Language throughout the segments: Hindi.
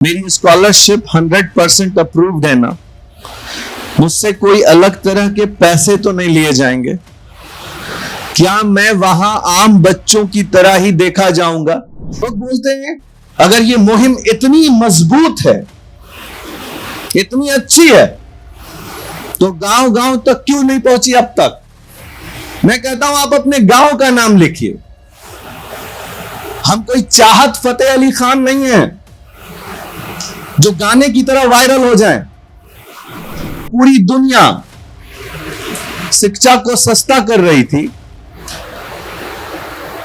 मेरी स्कॉलरशिप 100% अप्रूव्ड है ना, मुझसे कोई अलग तरह के पैसे तो नहीं लिए जाएंगे, क्या मैं वहां आम बच्चों की तरह ही देखा जाऊंगा? लोग बोलते हैं अगर ये मुहिम इतनी मजबूत है, इतनी अच्छी है, तो गांव गांव तक क्यों नहीं पहुंची अब तक? मैं कहता हूं आप अपने गांव का नाम लिखिए। हम कोई चाहत फतेह अली खान नहीं है जो गाने की तरह वायरल हो जाए। पूरी दुनिया शिक्षा को सस्ता कर रही थी,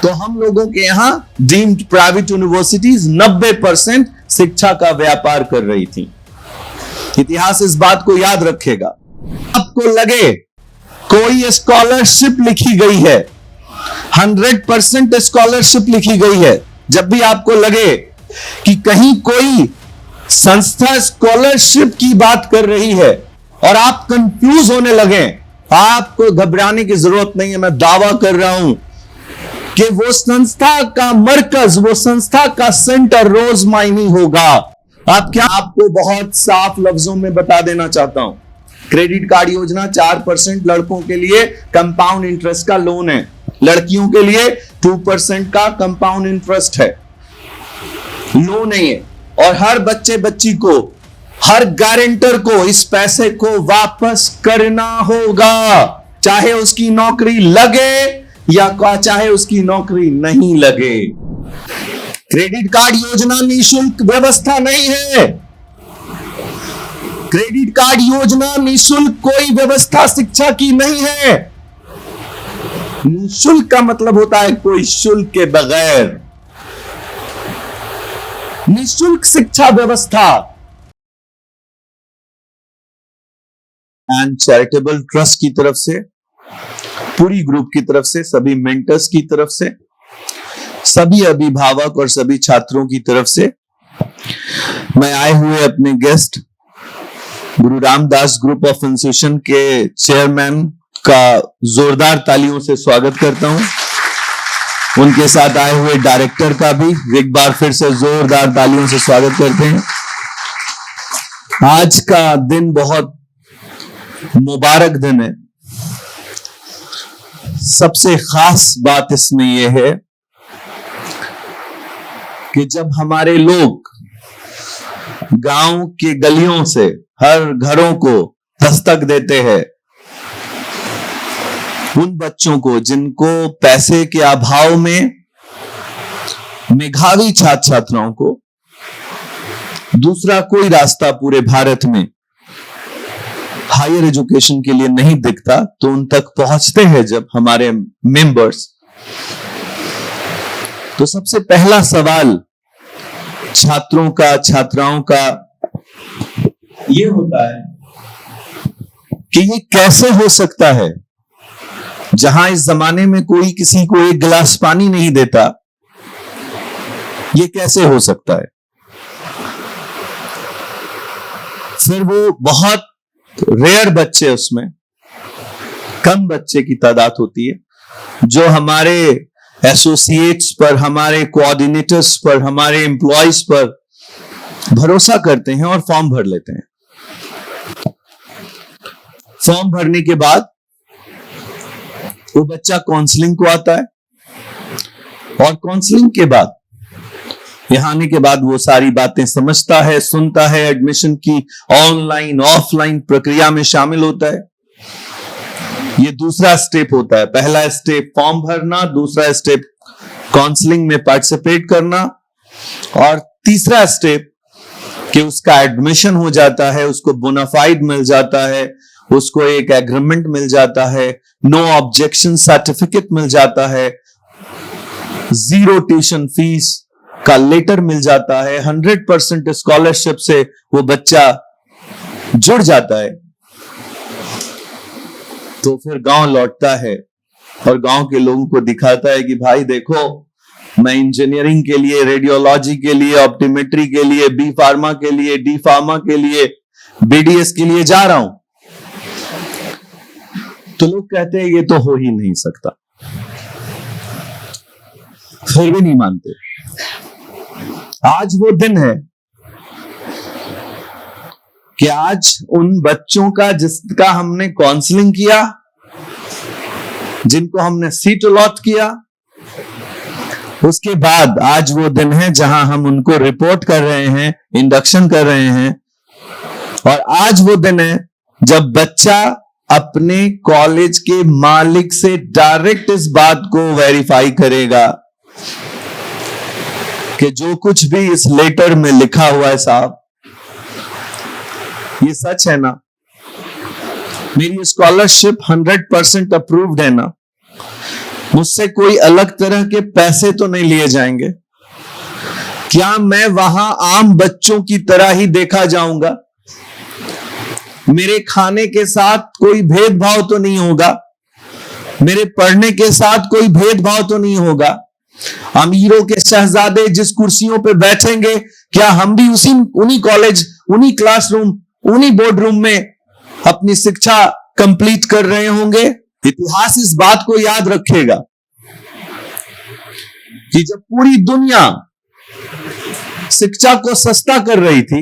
तो हम लोगों के यहां डीम्ड प्राइवेट यूनिवर्सिटीज 90% शिक्षा का व्यापार कर रही थी। इतिहास इस बात को याद रखेगा। आपको लगे कोई स्कॉलरशिप लिखी गई है, 100% स्कॉलरशिप लिखी गई है, जब भी आपको लगे कि कहीं कोई संस्था स्कॉलरशिप की बात कर रही है और आप कंफ्यूज होने लगे, आपको घबराने की जरूरत नहीं है। मैं दावा कर रहा हूं कि वो संस्था का मरकज, वो संस्था का सेंटर रोज मायनी होगा। आपको बहुत साफ लफ्जों में बता देना चाहता हूं, क्रेडिट कार्ड योजना 4% लड़कों के लिए कंपाउंड इंटरेस्ट का लोन है, लड़कियों के लिए 2% का कंपाउंड इंटरेस्ट है, लोन नहीं है। और हर बच्चे बच्ची को, हर गारंटर को इस पैसे को वापस करना होगा, चाहे उसकी नौकरी लगे या चाहे उसकी नौकरी नहीं लगे। क्रेडिट कार्ड योजना निःशुल्क व्यवस्था नहीं है। क्रेडिट कार्ड योजना निःशुल्क कोई व्यवस्था शिक्षा की नहीं है। निःशुल्क का मतलब होता है कोई शुल्क के बगैर। निःशुल्क शिक्षा व्यवस्था एंड चैरिटेबल ट्रस्ट की तरफ से, पूरी ग्रुप की तरफ से, सभी मेंटर्स की तरफ से, सभी अभिभावक और सभी छात्रों की तरफ से मैं आए हुए अपने guest Guru Ramdas group of institution के चेयरमैन का जोरदार तालियों से स्वागत करता हूं। उनके साथ आए हुए डायरेक्टर का भी एक बार फिर से जोरदार तालियों से स्वागत करते हैं। आज का दिन बहुत मुबारक दिन है। सबसे खास बात इसमें यह है कि जब हमारे लोग गांव के गलियों से हर घरों को दस्तक देते हैं, उन बच्चों को जिनको पैसे के अभाव में, मेधावी छात्र छात्राओं को दूसरा कोई रास्ता पूरे भारत में हायर एजुकेशन के लिए नहीं दिखता, तो उन तक पहुंचते हैं जब हमारे मेंबर्स, तो सबसे पहला सवाल छात्रों का, छात्राओं का ये होता है कि ये कैसे हो सकता है जहां इस जमाने में कोई किसी को एक गिलास पानी नहीं देता, ये कैसे हो सकता है? फिर वो बहुत रेयर बच्चे, उसमें कम बच्चे की तादाद होती है जो हमारे एसोसिएट्स पर, हमारे कोऑर्डिनेटर्स पर, हमारे एम्प्लॉयज पर भरोसा करते हैं और फॉर्म भर लेते हैं। फॉर्म भरने के बाद वो बच्चा काउंसलिंग को आता है और काउंसलिंग के बाद, यहां आने के बाद वो सारी बातें समझता है, सुनता है, एडमिशन की ऑनलाइन ऑफलाइन प्रक्रिया में शामिल होता है। ये दूसरा स्टेप होता है। पहला स्टेप फॉर्म भरना, दूसरा स्टेप काउंसलिंग में पार्टिसिपेट करना, और तीसरा स्टेप कि उसका एडमिशन हो जाता है, उसको बोनाफाइड मिल जाता है, उसको एक एग्रीमेंट मिल जाता है, नो ऑब्जेक्शन सर्टिफिकेट मिल जाता है, 0 ट्यूशन फीस का लेटर मिल जाता है, 100% स्कॉलरशिप से वो बच्चा जुड़ जाता है। तो फिर गांव लौटता है और गांव के लोगों को दिखाता है कि भाई देखो, मैं इंजीनियरिंग के लिए, रेडियोलॉजी के लिए, ऑप्टोमेट्री के लिए, बी फार्मा के लिए, डी फार्मा के लिए, बीडीएस के लिए जा रहा हूं। तो लोग कहते हैं ये तो हो ही नहीं सकता, फिर भी नहीं मानते। आज वो दिन है कि आज उन बच्चों का जिसका हमने काउंसलिंग किया, जिनको हमने सीट अलॉट किया, उसके बाद आज वो दिन है जहां हम उनको रिपोर्ट कर रहे हैं, इंडक्शन कर रहे हैं। और आज वो दिन है जब बच्चा अपने कॉलेज के मालिक से डायरेक्ट इस बात को वेरीफाई करेगा कि जो कुछ भी इस लेटर में लिखा हुआ है साहब, ये सच है ना? मेरी स्कॉलरशिप 100% अप्रूव्ड है ना? मुझसे कोई अलग तरह के पैसे तो नहीं लिए जाएंगे? क्या मैं वहां आम बच्चों की तरह ही देखा जाऊंगा? मेरे खाने के साथ कोई भेदभाव तो नहीं होगा? मेरे पढ़ने के साथ कोई भेदभाव तो नहीं होगा? अमीरों के शहजादे जिस कुर्सियों पे बैठेंगे, क्या हम भी उन्हीं कॉलेज, उन्हीं क्लासरूम, उन्हीं बोर्ड रूम में अपनी शिक्षा कंप्लीट कर रहे होंगे? इतिहास इस बात को याद रखेगा कि जब पूरी दुनिया शिक्षा को सस्ता कर रही थी,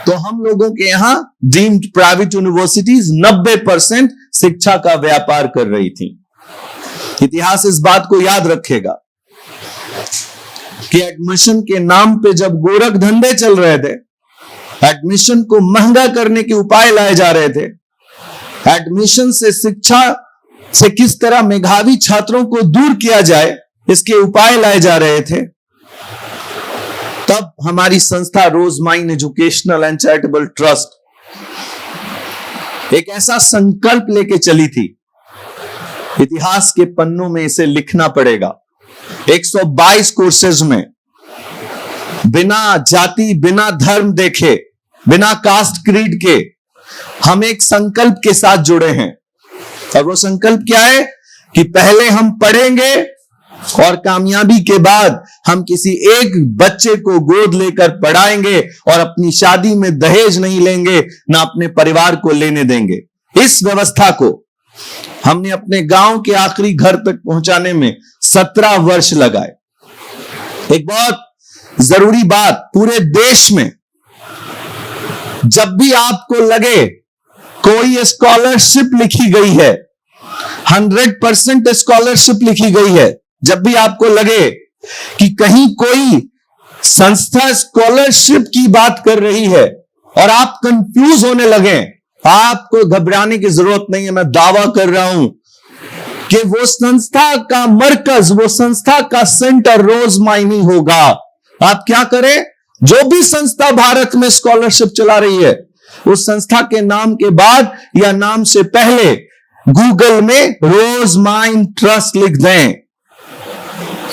तो हम लोगों के यहां डीम्ड प्राइवेट यूनिवर्सिटीज 90% शिक्षा का व्यापार कर रही थी। इतिहास इस बात को याद रखेगा कि एडमिशन के नाम पे जब गोरख धंधे चल रहे थे, एडमिशन को महंगा करने के उपाय लाए जा रहे थे, एडमिशन से शिक्षा से किस तरह मेधावी छात्रों को दूर किया जाए, इसके उपाय लाए जा रहे थे, तब हमारी संस्था रोजमाइन एजुकेशनल एंड चैरिटेबल ट्रस्ट एक ऐसा संकल्प लेके चली थी। इतिहास के पन्नों में इसे लिखना पड़ेगा। 122 कोर्सेज में बिना जाति, बिना धर्म देखे, बिना कास्ट क्रीड के हम एक संकल्प के साथ जुड़े हैं। और वो संकल्प क्या है कि पहले हम पढ़ेंगे और कामयाबी के बाद हम किसी एक बच्चे को गोद लेकर पढ़ाएंगे और अपनी शादी में दहेज नहीं लेंगे, ना अपने परिवार को लेने देंगे। इस व्यवस्था को हमने अपने गांव के आखिरी घर तक पहुंचाने में 17 वर्ष लगाए। एक बहुत जरूरी बात, पूरे देश में जब भी आपको लगे कोई स्कॉलरशिप लिखी गई है, 100% स्कॉलरशिप लिखी गई है, जब भी आपको लगे कि कहीं कोई संस्था स्कॉलरशिप की बात कर रही है और आप कंफ्यूज होने लगे, आपको घबराने की जरूरत नहीं है। मैं दावा कर रहा हूं कि वो संस्था का मरकज, वो संस्था का सेंटर रोजमाइन ही होगा। आप क्या करें, जो भी संस्था भारत में स्कॉलरशिप चला रही है, उस संस्था के नाम के बाद या नाम से पहले गूगल में रोजमाइन ट्रस्ट लिख दें।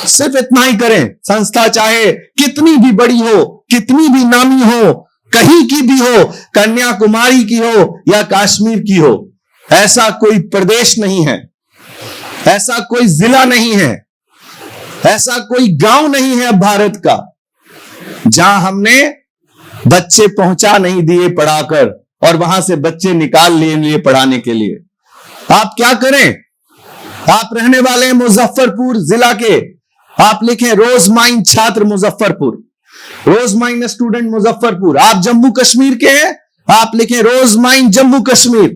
सिर्फ इतना ही करें। संस्था चाहे कितनी भी बड़ी हो, कितनी भी नामी हो, कहीं की भी हो, कन्याकुमारी की हो या कश्मीर की हो, ऐसा कोई प्रदेश नहीं है, ऐसा कोई जिला नहीं है, ऐसा कोई गांव नहीं है भारत का जहां हमने बच्चे पहुंचा नहीं दिए पढ़ाकर और वहां से बच्चे निकाल लिए पढ़ाने के लिए। आप क्या करें, आप रहने वाले हैं मुजफ्फरपुर जिला के, आप लिखें रोजमाइन छात्र मुजफ्फरपुर, रोजमाइन स्टूडेंट मुजफ्फरपुर। आप जम्मू कश्मीर के हैं, आप लिखें रोजमाइन जम्मू कश्मीर।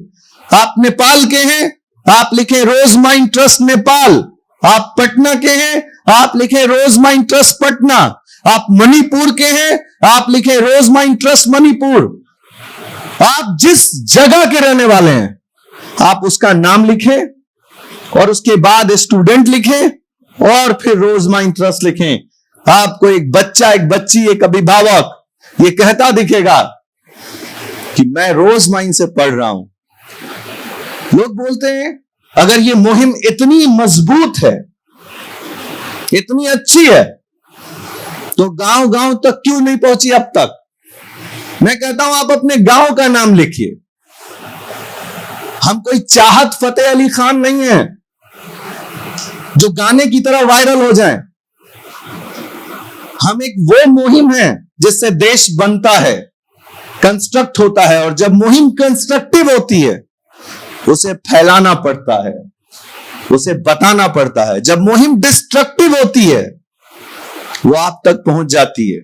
आप नेपाल के हैं, आप लिखें रोजमाइन ट्रस्ट नेपाल। आप पटना के हैं, आप लिखें रोजमाइन ट्रस्ट पटना। आप मणिपुर के हैं, आप लिखें रोजमाइन ट्रस्ट मणिपुर। आप जिस जगह के रहने वाले हैं, आप उसका नाम लिखें और उसके बाद स्टूडेंट लिखें और फिर रोजमाइन ट्रस्ट लिखें। आपको एक बच्चा, एक बच्ची, एक अभिभावक ये कहता दिखेगा कि मैं रोजमाइन से पढ़ रहा हूं। लोग बोलते हैं अगर ये मुहिम इतनी मजबूत है, इतनी अच्छी है, तो गांव गांव तक क्यों नहीं पहुंची अब तक? मैं कहता हूं आप अपने गांव का नाम लिखिए। हम कोई चाहत फतेह अली खान नहीं है जो गाने की तरह वायरल हो जाए। हम एक वो मुहिम है जिससे देश बनता है, कंस्ट्रक्ट होता है, और जब मुहिम कंस्ट्रक्टिव होती है उसे फैलाना पड़ता है, उसे बताना पड़ता है। जब मुहिम डिस्ट्रक्टिव होती है वो आप तक पहुंच जाती है।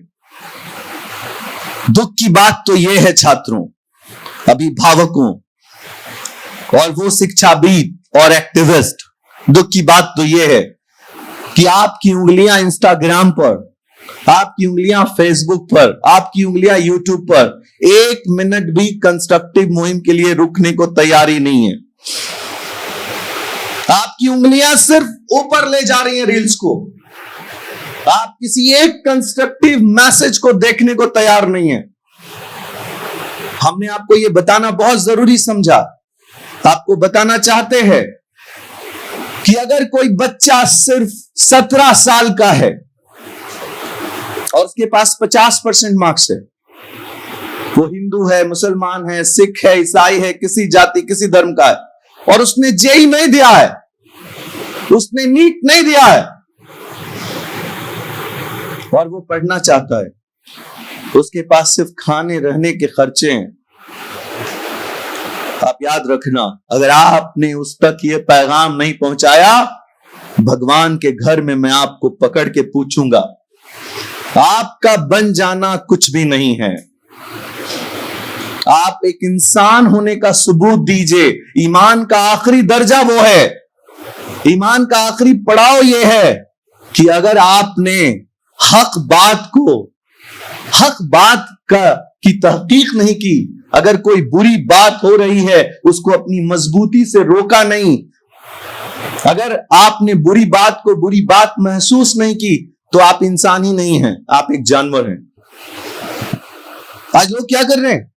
दुख की बात तो यह है छात्रों, अभिभावकों और वो शिक्षाविद और एक्टिविस्ट, दुख की बात तो यह है कि आपकी उंगलियां इंस्टाग्राम पर, आपकी उंगलियां फेसबुक पर, आपकी उंगलियां यूट्यूब पर एक मिनट भी कंस्ट्रक्टिव मुहिम के लिए रुकने को तैयारी नहीं है। आपकी उंगलियां सिर्फ ऊपर ले जा रही हैं रील्स को, आप किसी एक कंस्ट्रक्टिव मैसेज को देखने को तैयार नहीं है। हमने आपको यह बताना बहुत जरूरी समझा, आपको बताना चाहते हैं कि अगर कोई बच्चा सिर्फ 17 साल का है और उसके पास 50% मार्क्स है, वो हिंदू है, मुसलमान है, सिख है, ईसाई है, किसी जाति किसी धर्म का है, और उसने जेई नहीं दिया है, उसने नीट नहीं दिया है और वो पढ़ना चाहता है, उसके पास सिर्फ खाने रहने के खर्चे हैं। आप याद रखना, अगर आपने उस तक ये पैगाम नहीं पहुंचाया, भगवान के घर में मैं आपको पकड़ के पूछूंगा। आपका बन जाना कुछ भी नहीं है, आप एक इंसान होने का सबूत दीजिए। ईमान का आखिरी दर्जा वो है, ईमान का आखिरी पड़ाव यह है कि अगर आपने हक बात की तहकीक नहीं की, अगर कोई बुरी बात हो रही है उसको अपनी मजबूती से रोका नहीं, अगर आपने बुरी बात को बुरी बात महसूस नहीं की, तो आप इंसान ही नहीं हैं, आप एक जानवर हैं। आज लोग क्या कर रहे हैं?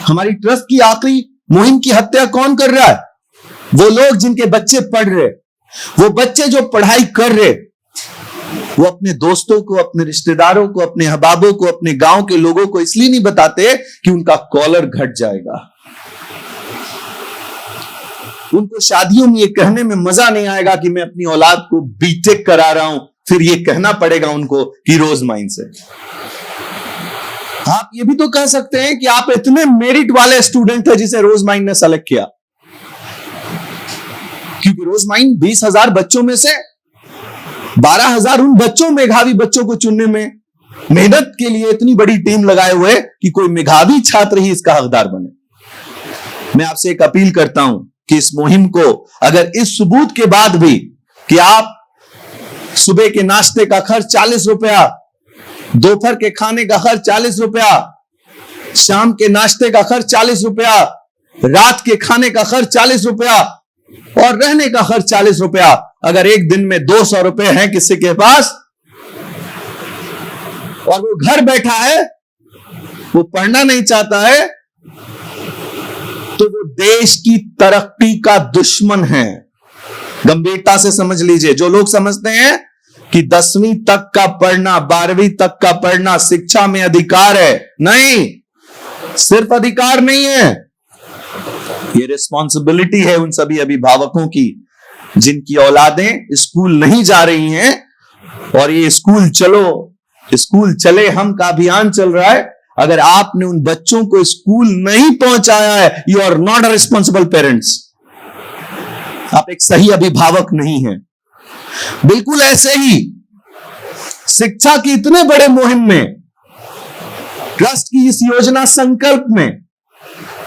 हमारी ट्रस्ट की आखिरी मुहिम की हत्या कौन कर रहा है? वो लोग जिनके बच्चे पढ़ रहे, वो बच्चे जो पढ़ाई कर रहे, वो अपने दोस्तों को, अपने रिश्तेदारों को, अपने अहबाबों को, अपने गांव के लोगों को इसलिए नहीं बताते कि उनका कॉलर घट जाएगा। उनको शादियों में ये कहने में मजा नहीं आएगा कि मैं अपनी औलाद को बीटेक करा रहा हूं, फिर ये कहना पड़ेगा उनको कि रोज माइंस है। आप ये भी तो कह सकते हैं कि आप इतने मेरिट वाले स्टूडेंट थे जिसे रोज माइंड ने सेलेक्ट किया, क्योंकि रोज माइंड 20,000 बच्चों में से 12,000 उन बच्चों, मेधावी बच्चों को चुनने में मेहनत के लिए इतनी बड़ी टीम लगाए हुए कि कोई मेधावी छात्र ही इसका हकदार बने। मैं आपसे एक अपील करता हूं कि इस मुहिम को, अगर इस सबूत के बाद भी कि आप सुबह के नाश्ते का खर्च 40 रुपया, दोपहर के खाने का खर्च 40 रुपया, शाम के नाश्ते का खर्च 40 रुपया, रात के खाने का खर्च 40 रुपया और रहने का खर्च 40 रुपया, अगर एक दिन में 200 रुपए हैं किसी के पास और वो घर बैठा है, वो पढ़ना नहीं चाहता है, तो वो देश की तरक्की का दुश्मन है। गंभीरता से समझ लीजिए। जो लोग समझते हैं कि 10वीं तक का पढ़ना, 12वीं तक का पढ़ना शिक्षा में अधिकार है, नहीं, सिर्फ अधिकार नहीं है, ये रिस्पॉन्सिबिलिटी है उन सभी अभिभावकों की जिनकी औलादें स्कूल नहीं जा रही हैं और ये स्कूल चले हम का अभियान चल रहा है। अगर आपने उन बच्चों को स्कूल नहीं पहुंचाया है, you are not a responsible parents, आप एक सही अभिभावक नहीं हैं। बिल्कुल ऐसे ही शिक्षा की इतने बड़े मुहिम में, ट्रस्ट की इस योजना संकल्प में,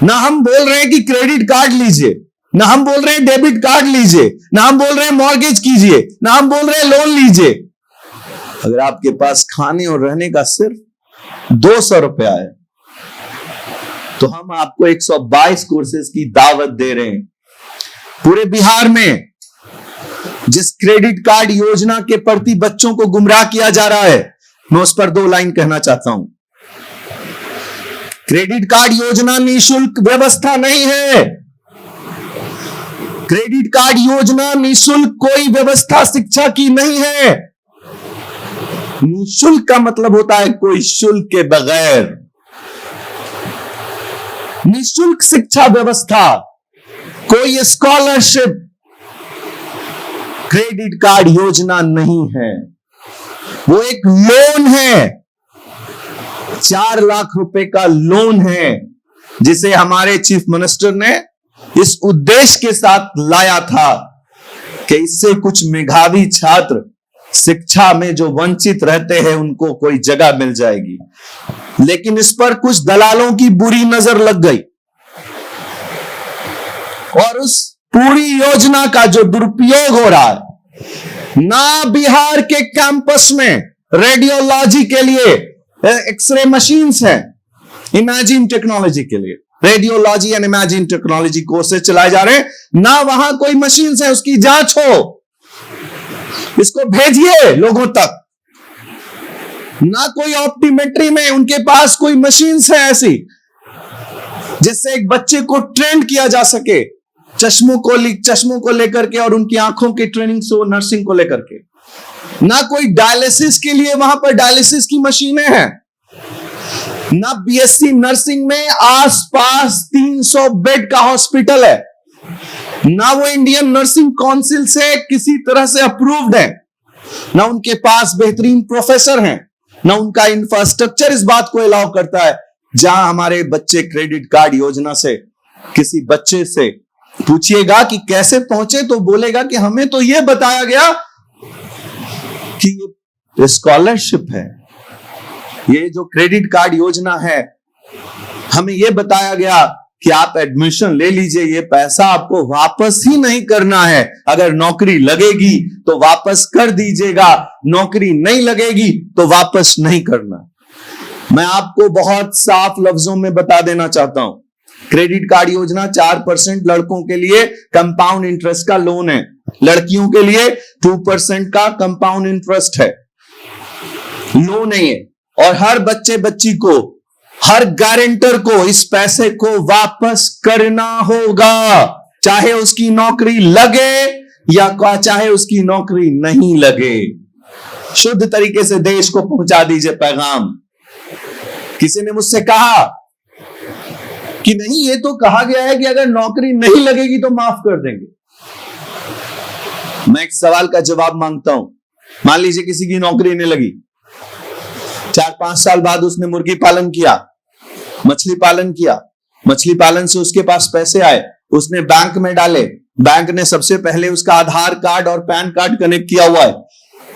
ना हम बोल रहे हैं कि क्रेडिट कार्ड लीजिए, ना हम बोल रहे हैं डेबिट कार्ड लीजिए, ना हम बोल रहे हैं मॉर्गेज कीजिए, ना हम बोल रहे हैं लोन लीजिए। अगर आपके पास खाने और रहने का सिर्फ 200 रुपया है, तो हम आपको 122 कोर्सेज की दावत दे रहे हैं। पूरे बिहार में जिस क्रेडिट कार्ड योजना के प्रति बच्चों को गुमराह किया जा रहा है, मैं उस पर 2 लाइन कहना चाहता हूं। क्रेडिट कार्ड योजना निःशुल्क व्यवस्था नहीं है। क्रेडिट कार्ड योजना निःशुल्क कोई व्यवस्था शिक्षा की नहीं है। निःशुल्क का मतलब होता है कोई शुल्क के बगैर। निःशुल्क शिक्षा व्यवस्था, कोई स्कॉलरशिप क्रेडिट कार्ड योजना नहीं है, वो एक लोन है, 4 लाख रुपए का लोन है, जिसे हमारे चीफ मिनिस्टर ने इस उद्देश्य के साथ लाया था कि इससे कुछ मेधावी छात्र शिक्षा में जो वंचित रहते हैं उनको कोई जगह मिल जाएगी। लेकिन इस पर कुछ दलालों की बुरी नजर लग गई और उस पूरी योजना का जो दुरुपयोग हो रहा है, ना बिहार के कैंपस में रेडियोलॉजी के लिए एक्सरे मशीन्स हैं, इमेजिन टेक्नोलॉजी के लिए radiology and imagine technology courses चलाए जा रहे हैं, ना वहां कोई मशीन्स है उसकी जांच हो, इसको भेजिए लोगों तक। ना कोई ऑप्टीमेट्री में उनके पास कोई मशीन्स है ऐसी जिससे एक बच्चे को ट्रेन किया जा सके, चश्मों को लेकर के और उनकी आंखों की ट्रेनिंग से नर्सिंग को लेकर के। ना कोई डायलिसिस के लिए वहां पर डायलिसिस की मशीनें हैं, ना बीएससी नर्सिंग में आसपास 300 बेड का हॉस्पिटल है, ना वो इंडियन नर्सिंग काउंसिल से किसी तरह से अप्रूव्ड है, ना उनके पास बेहतरीन प्रोफेसर हैं, ना उनका इंफ्रास्ट्रक्चर इस बात को अलाउ करता है। जहां हमारे बच्चे क्रेडिट कार्ड योजना से किसी बच्चे से पूछिएगा कि कैसे पहुंचे तो बोलेगा कि हमें तो यह बताया गया कि ये स्कॉलरशिप है, ये जो क्रेडिट कार्ड योजना है, हमें यह बताया गया कि आप एडमिशन ले लीजिए, ये पैसा आपको वापस ही नहीं करना है, अगर नौकरी लगेगी तो वापस कर दीजिएगा, नौकरी नहीं लगेगी तो वापस नहीं करना। मैं आपको बहुत साफ लफ्जों में बता देना चाहता हूं, क्रेडिट कार्ड योजना 4% लड़कों के लिए कंपाउंड इंटरेस्ट का लोन है, लड़कियों के लिए 2% का कंपाउंड इंटरेस्ट है, लोन नहीं है। और हर बच्चे बच्ची को, हर गारंटर को इस पैसे को वापस करना होगा, चाहे उसकी नौकरी लगे या चाहे उसकी नौकरी नहीं लगे। शुद्ध तरीके से देश को पहुंचा दीजिए पैगाम। किसी ने मुझसे कहा कि नहीं, ये तो कहा गया है कि अगर नौकरी नहीं लगेगी तो माफ कर देंगे। मैं एक सवाल का जवाब मांगता हूं। मान लीजिए किसी की नौकरी नहीं लगी, 4-5 साल बाद उसने मुर्गी पालन किया, मछली पालन किया, मछली पालन से उसके पास पैसे आए, उसने बैंक में डाले, बैंक ने सबसे पहले उसका आधार कार्ड और पैन कार्ड कनेक्ट किया हुआ है।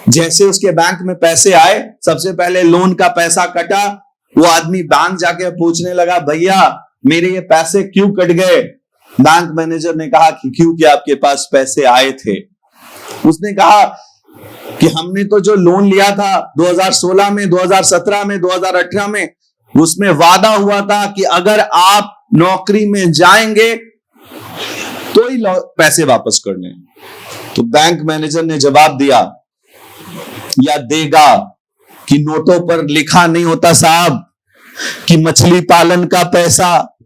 जैसे उसके बैंक में पैसे आए, सबसे पहले लोन का पैसा कटा, वो आदमी बैंक जाके पूछने लगा, भैया मेरे ये पैसे क्यों कट गए? बैंक मैनेजर ने कहा कि क्योंकि आपके पास पैसे आए थे। उसने कहा कि हमने तो जो लोन लिया था 2016 में, 2017 में, 2018 में, उसमें वादा हुआ था कि अगर आप नौकरी में जाएंगे तो ही पैसे वापस करने। तो बैंक मैनेजर ने जवाब दिया या देगा कि नोटों पर लिखा नहीं होता साहब कि मछली पालन का पैसा,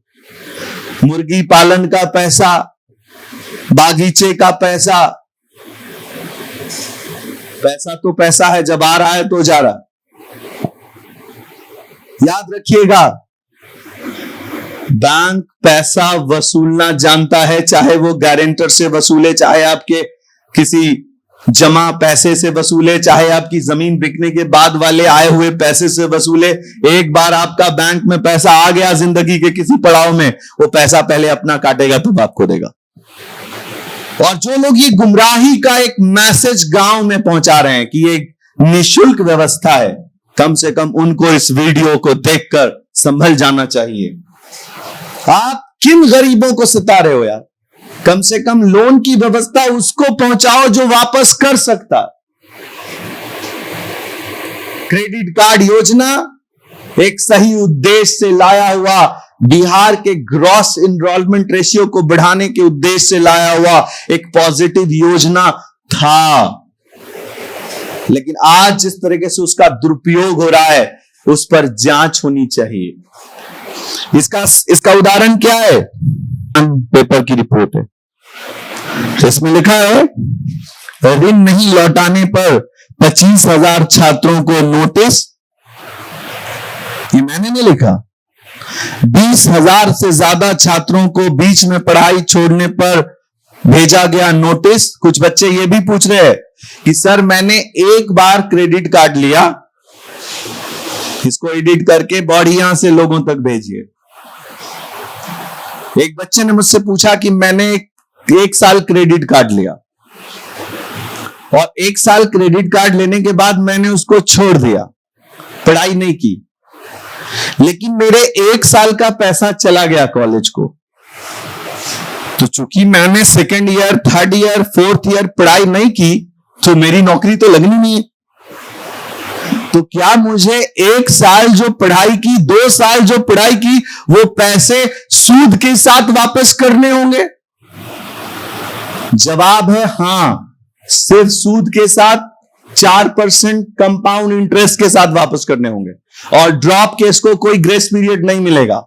मुर्गी पालन का पैसा, बागीचे का पैसा, पैसा तो पैसा है, जब आ रहा है तो जा रहा। याद रखिएगा, बैंक पैसा वसूलना जानता है, चाहे वो गारंटर से वसूले, चाहे आपके किसी जमा पैसे से वसूले, चाहे आपकी जमीन बिकने के बाद वाले आए हुए पैसे से वसूले। एक बार आपका बैंक में पैसा आ गया जिंदगी के किसी पड़ाव में, वो पैसा पहले अपना काटेगा तब आपको देगा। और जो लोग ये गुमराही का एक मैसेज गांव में पहुंचा रहे हैं कि ये निःशुल्क व्यवस्था है, कम से कम उनको इस वीडियो को देखकर संभल जाना चाहिए। आप किन गरीबों को सता रहे हो यार? कम से कम लोन की व्यवस्था उसको पहुंचाओ जो वापस कर सकता। क्रेडिट कार्ड योजना एक सही उद्देश्य से लाया हुआ, बिहार के ग्रॉस एनरोलमेंट रेशियो को बढ़ाने के उद्देश्य से लाया हुआ एक पॉजिटिव योजना था, लेकिन आज जिस तरीके से उसका दुरुपयोग हो रहा है उस पर जांच होनी चाहिए। इसका उदाहरण क्या है? पेपर की रिपोर्ट है, इसमें लिखा है ऋण नहीं लौटाने पर 25,000 छात्रों को नोटिस। ये मैंने नहीं लिखा। 20,000 से ज्यादा छात्रों को बीच में पढ़ाई छोड़ने पर भेजा गया नोटिस। कुछ बच्चे ये भी पूछ रहे हैं कि सर मैंने एक बार क्रेडिट कार्ड लिया, इसको एडिट करके बढ़िया से लोगों तक भेजिए। एक बच्चे ने मुझसे पूछा कि मैंने 1 साल क्रेडिट कार्ड लिया और 1 साल क्रेडिट कार्ड लेने के बाद मैंने उसको छोड़ दिया, पढ़ाई नहीं की। लेकिन मेरे 1 साल का पैसा चला गया कॉलेज को, तो चूंकि मैंने 2nd year, 3rd year, 4th year पढ़ाई नहीं की, तो मेरी नौकरी तो लगनी नहीं है। तो क्या मुझे 1 साल जो पढ़ाई की, 2 साल जो पढ़ाई की, वो पैसे सूद के साथ वापस करने होंगे? जवाब है हां, सिर्फ सूद के साथ 4% कंपाउंड इंटरेस्ट के साथ वापस करने होंगे, और ड्रॉप केस को कोई ग्रेस पीरियड नहीं मिलेगा।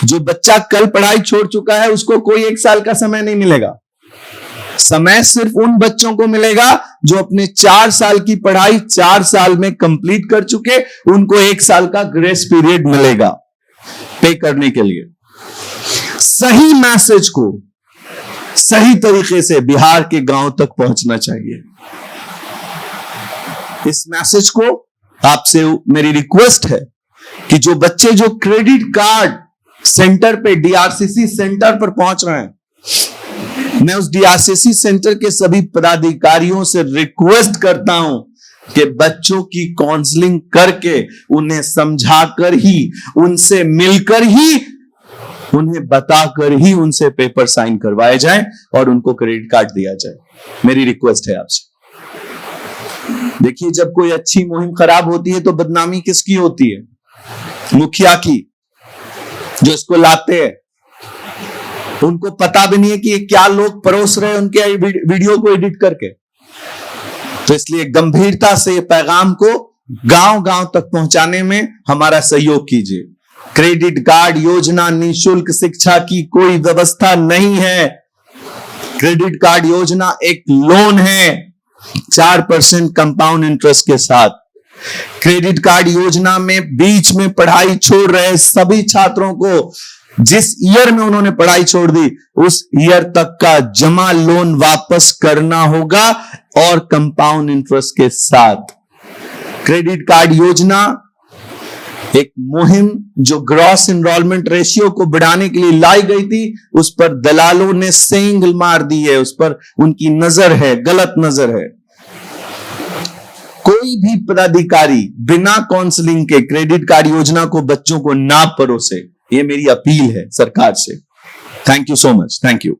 जो बच्चा कल पढ़ाई छोड़ चुका है उसको कोई 1 साल का समय नहीं मिलेगा। समय सिर्फ उन बच्चों को मिलेगा जो अपने 4 साल की पढ़ाई 4 साल में कंप्लीट कर चुके, उनको 1 साल का ग्रेस पीरियड मिलेगा पे करने के लिए। सही मैसेज को सही तरीके से बिहार के गांव तक पहुंचना चाहिए। इस मैसेज को आपसे मेरी रिक्वेस्ट है कि जो बच्चे जो क्रेडिट कार्ड सेंटर पे, डीआरसीसी सेंटर पर पहुंच रहे हैं, मैं उस डीआरसीसी सेंटर के सभी पदाधिकारियों से रिक्वेस्ट करता हूं कि बच्चों की काउंसलिंग करके, उन्हें समझाकर ही, उनसे मिलकर ही, उन्हें बताकर ही उनसे पेपर साइन करवाए जाएं और उनको क्रेडिट कार्ड दिया जाए। मेरी रिक्वेस्ट है आपसे। देखिए, जब कोई अच्छी मुहिम खराब होती है तो बदनामी किसकी होती है? मुखिया की, जो इसको लाते हैं। उनको पता भी नहीं है कि ये क्या लोग परोस रहे हैं उनके वीडियो को एडिट करके। तो इसलिए गंभीरता से पैगाम को गांव-गांव तक पहुंचाने में हमारा सहयोग कीजिए। क्रेडिट कार्ड योजना निःशुल्क शिक्षा की कोई व्यवस्था नहीं है। क्रेडिट कार्ड योजना एक लोन है 4% कंपाउंड इंटरेस्ट के साथ। क्रेडिट कार्ड योजना में बीच में पढ़ाई छोड़ रहे सभी छात्रों को, जिस ईयर में उन्होंने पढ़ाई छोड़ दी, उस ईयर तक का जमा लोन वापस करना होगा, और कंपाउंड इंटरेस्ट के साथ। क्रेडिट कार्ड योजना एक मुहिम जो ग्रॉस एनरोलमेंट रेशियो को बढ़ाने के लिए लाई गई थी, उस पर दलालों ने सेंध मार दी है। उस पर उनकी नजर है, गलत नजर है। कोई भी पदाधिकारी बिना काउंसलिंग के क्रेडिट कार्ड योजना को बच्चों को ना परोसे, ये मेरी अपील है सरकार से। Thank you so much. Thank you.